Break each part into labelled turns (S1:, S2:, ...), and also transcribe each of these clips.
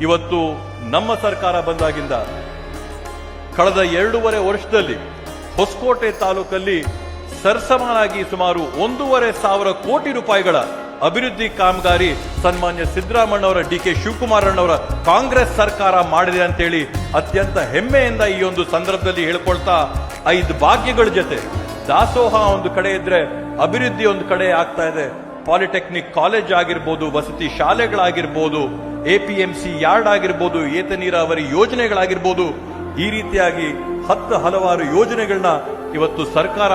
S1: ಇವತ್ತು ನಮ್ಮ ಸರ್ಕಾರ ಬಂದಾಗಿಂದ ಕಳೆದ 2.5 ವರ್ಷದಲ್ಲಿ ಹೊಸಕೋಟೆ ತಾಲೂಕಲ್ಲಿ ಸರಸಮಾನಾಗಿ ಸುಮಾರು 1,500 ಕೋಟಿ ರೂಪಾಯಿಗಳ ಅಭಿವೃದ್ಧಿ ಕಾಮಗಾರಿ ಸನ್ಮಾನ್ಯ ಸಿದ್ದರಾಮಣ್ಣವರ ಡಿ ಕೆ ಶಿವಕುಮಾರಣ್ಣವರ ಕಾಂಗ್ರೆಸ್ ಸರ್ಕಾರ ಮಾಡಿದೆ ಅಂತೇಳಿ ಅತ್ಯಂತ ಹೆಮ್ಮೆಯಿಂದ ಈ ಒಂದು ಸಂದರ್ಭದಲ್ಲಿ ಹೇಳ್ಕೊಳ್ತಾ 5 ಭಾಗ್ಯಗಳ ಜೊತೆ ದಾಸೋಹ ಒಂದು ಕಡೆ ಇದ್ರೆ ಅಭಿವೃದ್ಧಿ ಒಂದು ಕಡೆ ಆಗ್ತಾ ಇದೆ. ಪಾಲಿಟೆಕ್ನಿಕ್ ಕಾಲೇಜ್ ಆಗಿರ್ಬೋದು, ವಸತಿ ಶಾಲೆಗಳಾಗಿರ್ಬೋದು, APMC ಯಾರ್ಡ್ ಆಗಿರ್ಬೋದು, ಏತ ನೀರಾವರಿ ಯೋಜನೆಗಳಾಗಿರ್ಬೋದು, ಈ ರೀತಿಯಾಗಿ ಹಲವಾರು ಯೋಜನೆಗಳನ್ನ ಇವತ್ತು ಸರ್ಕಾರ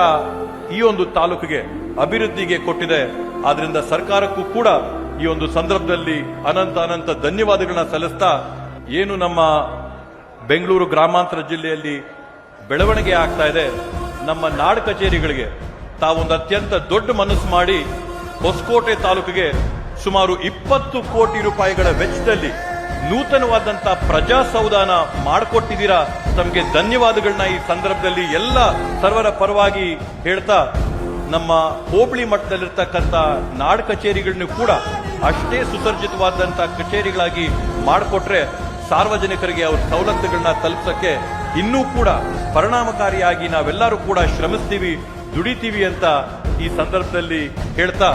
S1: ಈ ಒಂದು ತಾಲೂಕಿಗೆ ಅಭಿವೃದ್ಧಿಗೆ ಕೊಟ್ಟಿದೆ. ಆದ್ರಿಂದ ಸರ್ಕಾರಕ್ಕೂ ಕೂಡ ಈ ಒಂದು ಸಂದರ್ಭದಲ್ಲಿ ಅನಂತ ಧನ್ಯವಾದಗಳನ್ನ ಸಲ್ಲಿಸ್ತಾ, ಏನು ನಮ್ಮ ಬೆಂಗಳೂರು ಗ್ರಾಮಾಂತರ ಜಿಲ್ಲೆಯಲ್ಲಿ ಬೆಳವಣಿಗೆ ಆಗ್ತಾ ಇದೆ, ನಮ್ಮ ನಾಡ ಕಚೇರಿಗಳಿಗೆ ತಾವೊಂದು ಅತ್ಯಂತ ದೊಡ್ಡ ಮನಸ್ಸು ಮಾಡಿ ಹೊಸಕೋಟೆ ತಾಲೂಕಿಗೆ ಸುಮಾರು 20 ಕೋಟಿ ರೂಪಾಯಿಗಳ ವೆಚ್ಚದಲ್ಲಿ ನೂತನವಾದಂತಹ ಪ್ರಜಾಸೌಧಾನ ಮಾಡಿಕೊಟ್ಟಿದ್ದೀರಾ. ತಮಗೆ ಧನ್ಯವಾದಗಳನ್ನ ಈ ಸಂದರ್ಭದಲ್ಲಿ ಎಲ್ಲ ಸರ್ವರ ಪರವಾಗಿ ಹೇಳ್ತಾ, ನಮ್ಮ ಹೋಬಳಿ ಮಟ್ಟದಲ್ಲಿರ್ತಕ್ಕಂಥ ನಾಡ ಕಚೇರಿಗಳನ್ನು ಕೂಡ ಅಷ್ಟೇ ಸುಸರ್ಜಿತವಾದಂತಹ ಕಚೇರಿಗಳಾಗಿ ಮಾಡಿಕೊಟ್ರೆ ಸಾರ್ವಜನಿಕರಿಗೆ ಅವ್ರ ಸವಲತ್ತುಗಳನ್ನ ತಲುಪಿಸಕ್ಕೆ ಇನ್ನೂ ಕೂಡ ಪರಿಣಾಮಕಾರಿಯಾಗಿ ನಾವೆಲ್ಲರೂ ಕೂಡ ಶ್ರಮಿಸ್ತೀವಿ, ದುಡಿತೀವಿ ಅಂತ ಈ ಸಂದರ್ಭದಲ್ಲಿ ಹೇಳ್ತಾ